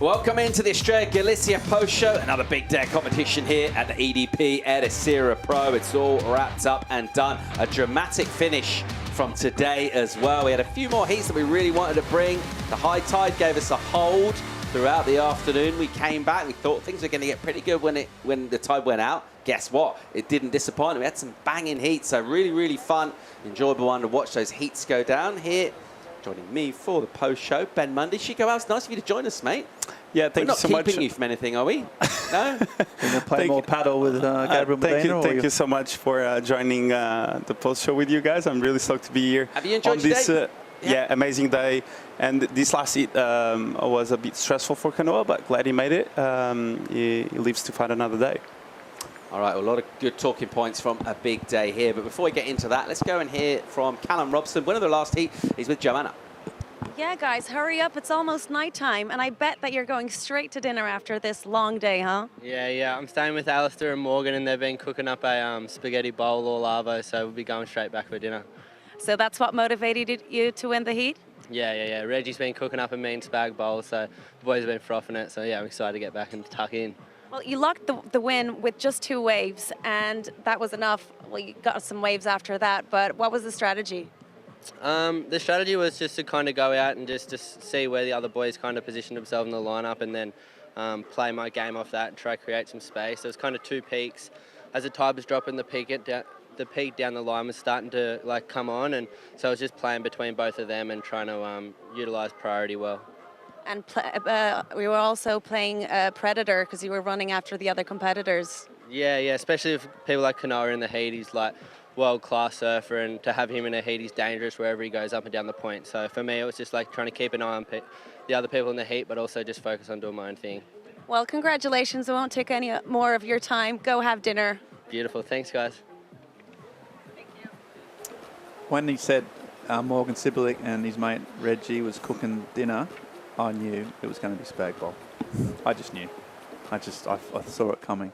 Welcome into the Australia Galicia post show. Another big day of competition here at the EDP Ericeira Pro. It's all wrapped up and done. A dramatic finish from today as well. We had a few more heats that we really wanted to bring. The high tide gave us a hold throughout the afternoon. We came back. We thought things were going to get pretty good when the tide went out. Guess what? It didn't disappoint. We had some banging heats. So really, really fun, enjoyable one to watch those heats go down here. Joining me for the post-show, Ben Mundy. Chico, it's nice of you to join us, mate. Yeah, thank you so much. We're not keeping you from anything, are we? No? We're going to play more paddle with Gabriel Medina? Thank you so much for joining the post-show with you guys. I'm really stoked to be here. Have you enjoyed this today? Yeah, amazing day. And this last heat was a bit stressful for Canoa, but glad he made it. He lives to fight another day. All right, well, a lot of good talking points from a big day here. But before we get into that, let's go and hear from Callum Robson. Winner of the last heat, he's with Joanna. Yeah, guys, hurry up. It's almost nighttime. And I bet that you're going straight to dinner after this long day, huh? Yeah. I'm staying with Alistair and Morgan, and they've been cooking up a spaghetti bowl or lavo, so we'll be going straight back for dinner. So that's what motivated you to win the heat? Yeah. Reggie's been cooking up a mean spag bowl, so the boys have been frothing it. So, yeah, I'm excited to get back and tuck in. Well, you locked the win with just 2 waves, and that was enough. Well, you got some waves after that, but what was the strategy? The strategy was just to kind of go out and just to see where the other boys kind of positioned themselves in the lineup, and then play my game off that and try to create some space. There was kind of 2 peaks. As the tide was dropping, the peak down the line was starting to come on, and so I was just playing between both of them and trying to utilise priority well. And we were also playing Predator because you were running after the other competitors. Yeah, especially if people like Canoa in the heat, he's like world-class surfer, and to have him in a heat, he's dangerous wherever he goes up and down the point. So for me, it was just like trying to keep an eye on the other people in the heat, but also just focus on doing my own thing. Well, congratulations. I won't take any more of your time. Go have dinner. Beautiful. Thanks, guys. Thank you. When he said Morgan Sibilic and his mate Reggie was cooking dinner, I knew it was going to be spag bowl. I just knew. I saw it coming.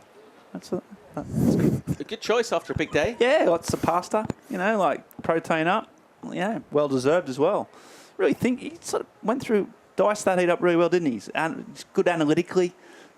That's good. A good choice after a big day. Yeah, lots of pasta, like protein up. Yeah, well deserved as well. Really think he sort of went through, diced that heat up really well, didn't he? He's good analytically,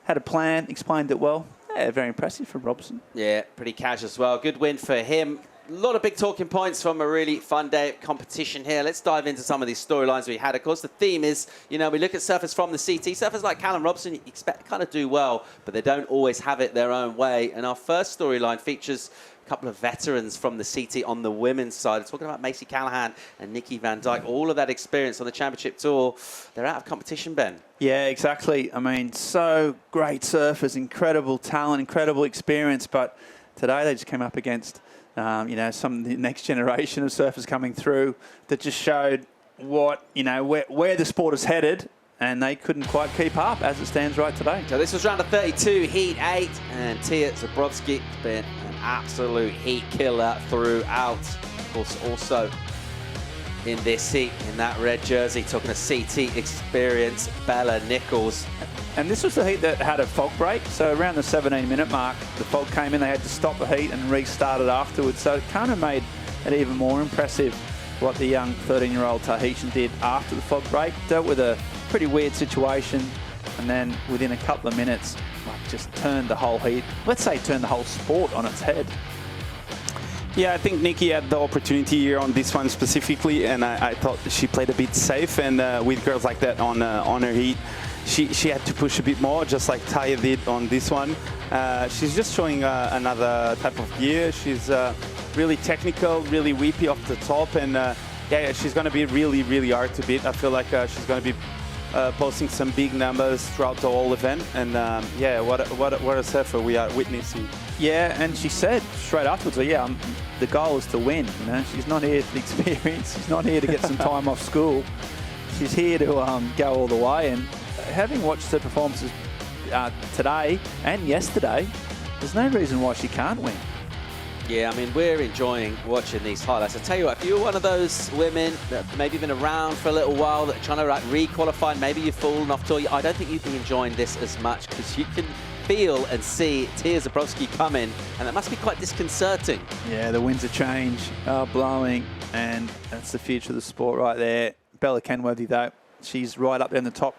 had a plan, explained it well. Yeah, very impressive from Robson. Yeah, pretty cash as well. Good win for him. A lot of big talking points from a really fun day of competition here. Let's dive into some of these storylines we had. Of course, the theme is, we look at surfers from the CT. Surfers like Callum Robson, you expect to kind of do well, but they don't always have it their own way. And our first storyline features a couple of veterans from the CT on the women's side. We're talking about Macy Callahan and Nikki Van Dyke. All of that experience on the championship tour. They're out of competition, Ben. Yeah, exactly. I mean, so great surfers, incredible talent, incredible experience. But today they just came up against some the next generation of surfers coming through that just showed what, where the sport is headed, and they couldn't quite keep up as it stands right today. So this was round of 32, heat 8, and Tya Zebrowski has been an absolute heat killer throughout. Of course, also in this heat, in that red jersey, talking a CT experience, Bella Nichols. And this was the heat that had a fog break. So around the 17-minute mark, the fog came in. They had to stop the heat and restart it afterwards. So it kind of made it even more impressive what the young 13-year-old Tahitian did after the fog break. Dealt with a pretty weird situation, and then within a couple of minutes, just turned the whole heat. Let's say turned the whole sport on its head. Yeah, I think Nikki had the opportunity here on this one specifically, and I thought she played a bit safe. And with girls like that on her heat, she had to push a bit more, just like Tya did on this one. She's just showing another type of gear. She's really technical, really whippy off the top, and yeah, she's going to be really, really hard to beat. I feel like she's going to be posting some big numbers throughout the whole event, and yeah, what a surfer we are witnessing. Yeah, and she said straight afterwards, the goal is to win. She's not here for the experience. She's not here to get some time off school. She's here to go all the way. And having watched her performances today and yesterday, there's no reason why she can't win. Yeah, I mean, we're enjoying watching these highlights. I tell you what, if you're one of those women that maybe been around for a little while, that are trying to re-qualify, maybe you've fallen off tour, I don't think you'd be enjoying this as much, because you can feel and see Tya Zebrowski coming, and that must be quite disconcerting. Yeah, the winds of change are blowing, and that's the future of the sport right there. Bella Kenworthy, though, she's right up there in the top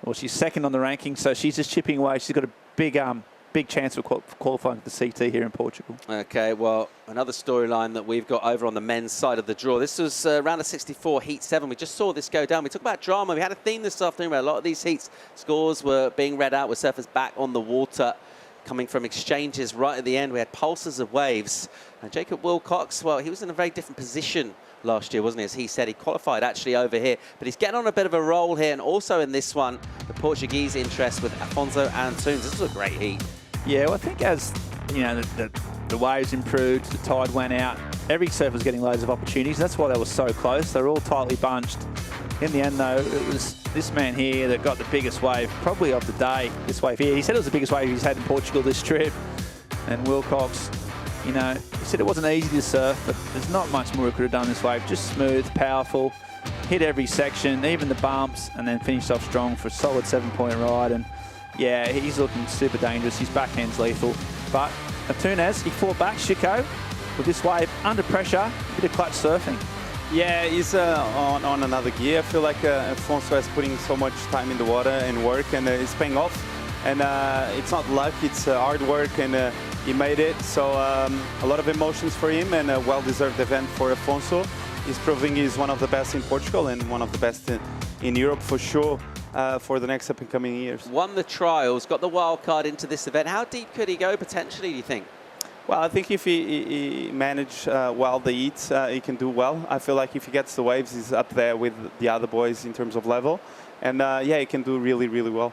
Well, she's second on the ranking, so she's just chipping away. She's got a big chance of qualifying for the CT here in Portugal. Okay, well, another storyline that we've got over on the men's side of the draw. This was round of 64, heat 7. We just saw this go down. We talked about drama. We had a theme this afternoon where a lot of these heats scores were being read out with surfers back on the water, coming from exchanges right at the end. We had pulses of waves. And Jacob Wilcox, well, he was in a very different position last year, wasn't he? As he said, he qualified actually over here. But he's getting on a bit of a roll here. And also in this one, the Portuguese interest with Afonso Antunes. This was a great heat. Yeah, well, I think as, you know, the waves improved, the tide went out, every surfer was getting loads of opportunities. That's why they were so close. They were all tightly bunched. In the end, though, it was this man here that got the biggest wave, probably of the day, this wave here. He said it was the biggest wave he's had in Portugal this trip. And Wilcox, you know, he said it wasn't easy to surf, but there's not much more he could have done this wave. Just smooth, powerful, hit every section, even the bumps, and then finished off strong for a solid 7-point ride. And yeah, he's looking super dangerous. His backhand's lethal. But Antunes, he fought back, Chico, with this wave under pressure, bit of clutch surfing. Yeah, he's on another gear. I feel like Afonso is putting so much time in the water and work, and it's paying off. And it's not luck, it's hard work, and he made it. So a lot of emotions for him, and a well-deserved event for Afonso. He's proving he's one of the best in Portugal and one of the best in Europe for sure. For the next up-and-coming years. Won the trials, got the wild card into this event. How deep could he go potentially, do you think? Well, I think if he manage well the heats, he can do well. I feel like if he gets the waves, he's up there with the other boys in terms of level. And yeah, he can do really, really well.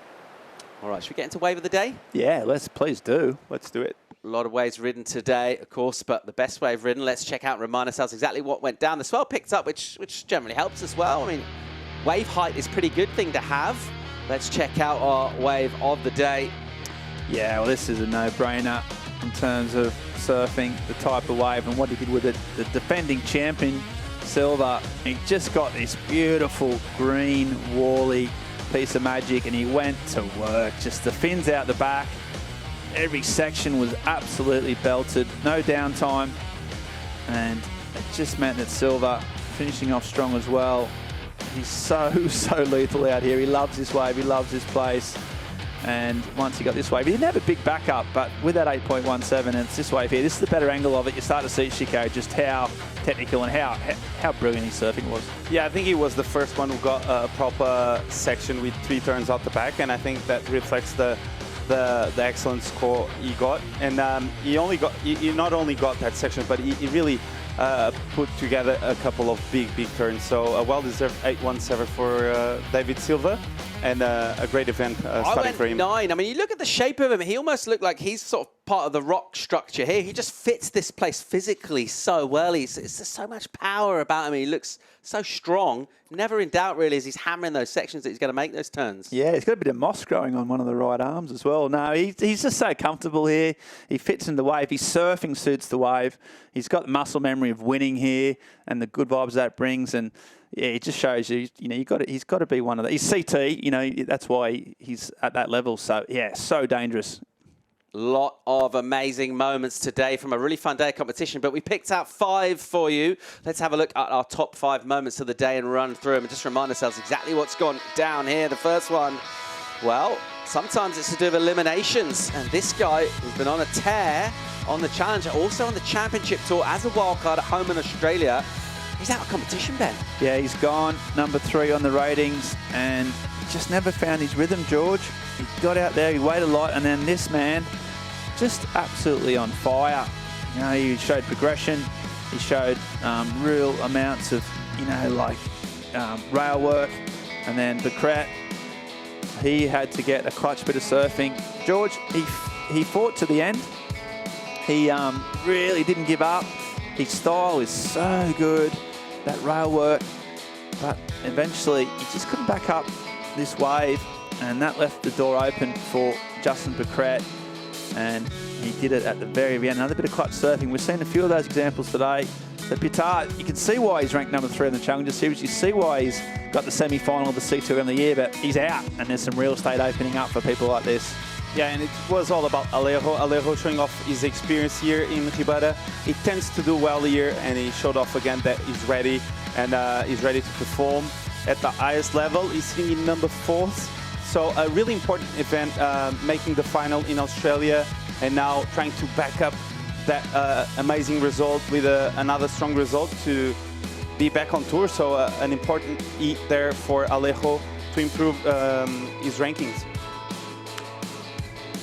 All right, should we get into wave of the day? Yeah, please do. Let's do it. A lot of waves ridden today, of course, but the best wave ridden, let's check out and remind ourselves exactly what went down. The swell picked up, which generally helps as well. I mean, wave height is a pretty good thing to have. Let's check out our wave of the day. Yeah, well, this is a no-brainer in terms of surfing, the type of wave and what he did with it. The defending champion, Silva, he just got this beautiful green, wally piece of magic, and he went to work. Just the fins out the back. Every section was absolutely belted, no downtime. And it just meant that Silva, finishing off strong as well, he's so lethal out here. He loves this wave. He loves this place. And once he got this wave, he didn't have a big backup, but with that 8.17, and it's this wave here, this is the better angle of it. You start to see, Chico, just how technical and how brilliant his surfing was. Yeah, I think he was the first one who got a proper section with 3 turns out the back, and I think that reflects the excellent score he got. And he not only got that section, but he really put together a couple of big turns. So a well-deserved 8.17 for Deivid Silva, and a great event starting for him. 9. I mean, you look at the shape of him, he almost looked like he's sort of part of the rock structure here. He just fits this place physically so well. It's just so much power about him. He looks so strong. Never in doubt, really, as he's hammering those sections that he's going to make those turns. Yeah, he's got a bit of moss growing on one of the right arms as well. No, he's just so comfortable here. He fits in the wave. His surfing suits the wave. He's got the muscle memory of winning here and the good vibes that brings. And yeah, it just shows you, he's got to be one of the. He's CT, that's why he's at that level. So yeah, so dangerous. Lot of amazing moments today from a really fun day of competition, but we picked out 5 for you. Let's have a look at our top 5 moments of the day and run through them and just remind ourselves exactly what's gone down here. The first one, well, sometimes it's to do with eliminations, and this guy has been on a tear on the Challenger, also on the Championship Tour as a wildcard at home in Australia. He's out of competition, Ben. Yeah, he's gone number 3 on the ratings, and just never found his rhythm, George. He got out there, he weighed a lot, and then this man, just absolutely on fire. He showed progression. He showed real amounts of, rail work. And then Becret, he had to get a clutch bit of surfing. George, he fought to the end. He really didn't give up. His style is so good, that rail work. But eventually, he just couldn't back up this wave, and that left the door open for Justin Becret, and he did it at the very end. Another bit of clutch surfing. We've seen a few of those examples today. So Pittar, you can see why he's ranked number 3 in the Challenger Series. You see why he's got the semi-final of the CTer of the year, but he's out, and there's some real estate opening up for people like this. Yeah, and it was all about Alejo. Alejo showing off his experience here in Ribera. He tends to do well here, and he showed off again that he's ready, and he's ready to perform at the highest level. He's sitting in number 4th, So a really important event, making the final in Australia, and now trying to back up that amazing result with another strong result to be back on tour. So an important heat there for Alejo to improve his rankings.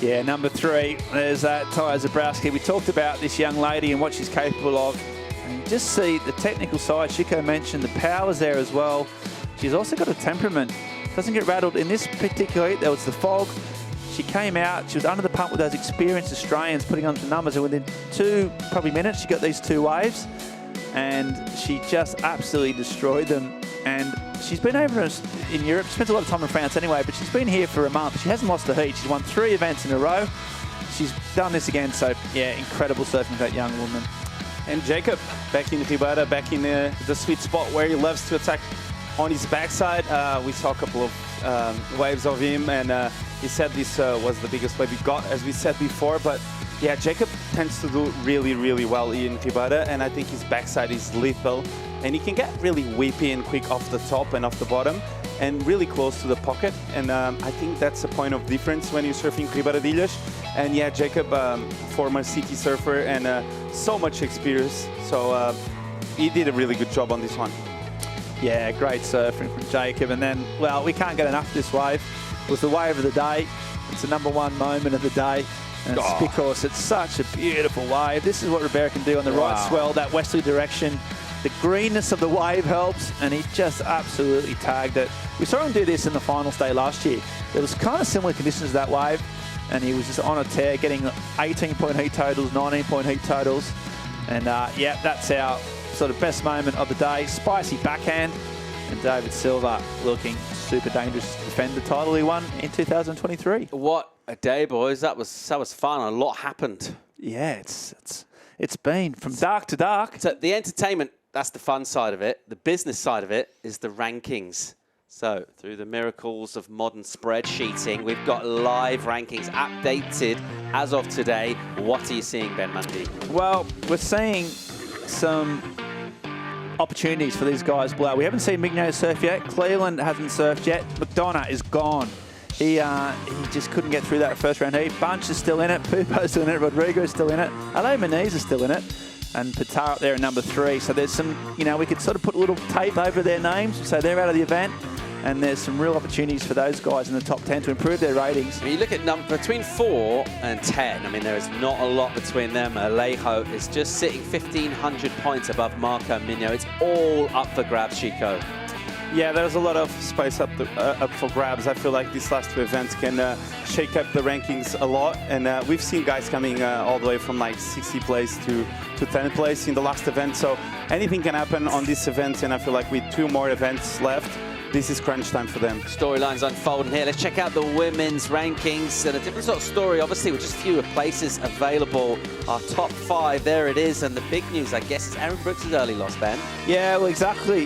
Yeah, number 3, there's Tya Zebrowski. We talked about this young lady and what she's capable of. And you just see the technical side. Chico mentioned the power's there as well. She's also got a temperament. Doesn't get rattled. In this particular heat, there was the fog. She came out, she was under the pump with those experienced Australians putting on some numbers, and within 2 probably minutes, she got these 2 waves, and she just absolutely destroyed them. And she's been over in Europe. She spends a lot of time in France anyway, but she's been here for a month. She hasn't lost a heat. She's won 3 events in a row. She's done this again, so yeah, incredible surfing for that young woman. And Jacob, back in Tibata, back in the sweet spot where he loves to attack on his backside. We saw a couple of waves of him, and he said this was the biggest wave he got, as we said before. But yeah, Jacob tends to do really, really well in Tibata, and I think his backside is lethal. And he can get really whippy and quick off the top and off the bottom, and really close to the pocket. And I think that's a point of difference when you're surfing Ribeiradilhas. And yeah, Jacob, former CT surfer and so much experience. So he did a really good job on this one. Yeah, great surfing from Jacob. And then, well, we can't get enough of this wave. It was the wave of the day. It's the #1 moment of the day. And it's because it's such a beautiful wave. This is what Ribeira can do on the right swell, that westerly direction. The greenness of the wave helps, and he just absolutely tagged it. We saw him do this in the finals day last year. There was kind of similar conditions to that wave, and he was just on a tear, getting 18-point heat totals, 19-point heat totals. And yeah, that's our sort of best moment of the day. Spicy backhand, and Deivid Silva looking super dangerous to defend the title he won in 2023. What a day, boys. That was fun. A lot happened. Yeah, it's been from dark to dark. So the entertainment, that's the fun side of it. The business side of it is the rankings. So through the miracles of modern spreadsheeting, we've got live rankings updated as of today. What are you seeing, Ben Mundy? Well, we're seeing some opportunities for these guys blow. We haven't seen Migno surf yet. Cleveland hasn't surfed yet. McDonough is gone. He just couldn't get through that first round heat. Bunch is still in it. Pupo's still in it. Rodrigo's still in it. Alejo Muniz is still in it. And Pittar up there at #3. So there's some, you know, we could sort of put a little tape over their names, so they're out of the event. And there's some real opportunities for those guys in the top 10 to improve their ratings. I mean, you look at between 4 and 10, I mean, there is not a lot between them. Alejo is just sitting 1,500 points above Marco Migno. It's all up for grabs, Chico. Yeah, there's a lot of space up for grabs. I feel like these last 2 events can shake up the rankings a lot. And we've seen guys coming all the way from like 60th place to 10th place in the last event. So anything can happen on this event. And I feel like with 2 more events left, this is crunch time for them. Storylines unfolding here. Let's check out the women's rankings. And a different sort of story, obviously, with just fewer places available. Our top 5, there it is. And the big news, I guess, is Erin Brooks' early loss, Ben. Yeah, well, exactly.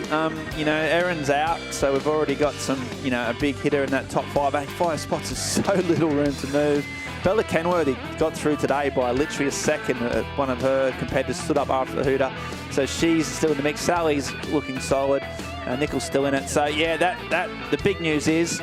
You know, Erin's out, so we've already got some, you know, a big hitter in that top 5. 5 spots is so little room to move. Bella Kenworthy got through today by literally a second. One of her competitors stood up after the hooter. So she's still in the mix. Sally's looking solid. Nickel's still in it. So yeah, the big news is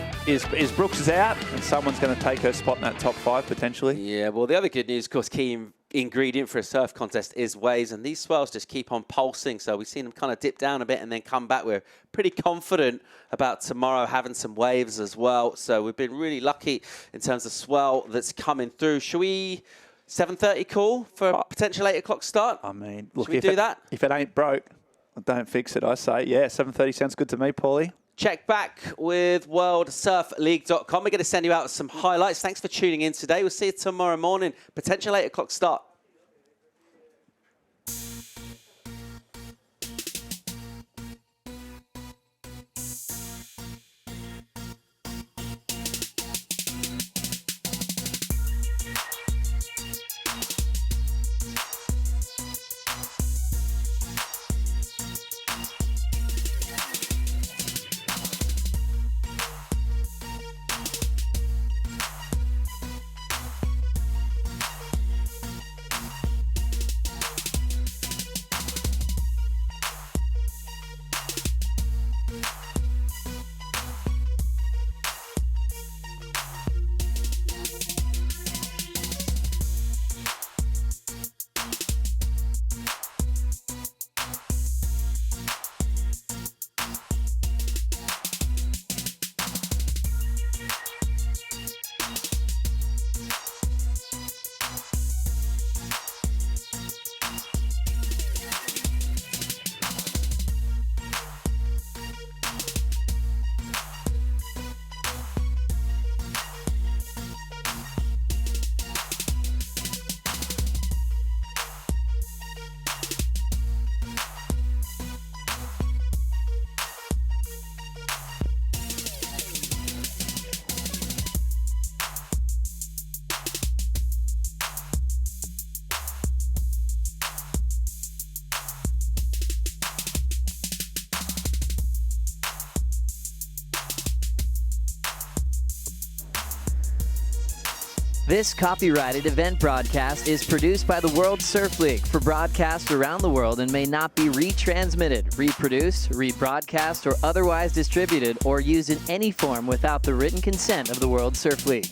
Brooks is out, and someone's going to take her spot in that top 5 potentially. Yeah, well, the other good news, of course, key ingredient for a surf contest is waves, and these swells just keep on pulsing. So we've seen them kind of dip down a bit and then come back. We're pretty confident about tomorrow having some waves as well. So we've been really lucky in terms of swell that's coming through. Should we 7:30 call for a potential 8 o'clock start? I mean, look, should we do that? If it ain't broke, don't fix it, I say. Yeah, 7:30 sounds good to me, Paulie. Check back with worldsurfleague.com. We're going to send you out some highlights. Thanks for tuning in today. We'll see you tomorrow morning. Potential 8 o'clock start. This copyrighted event broadcast is produced by the World Surf League for broadcast around the world and may not be retransmitted, reproduced, rebroadcast, or otherwise distributed or used in any form without the written consent of the World Surf League.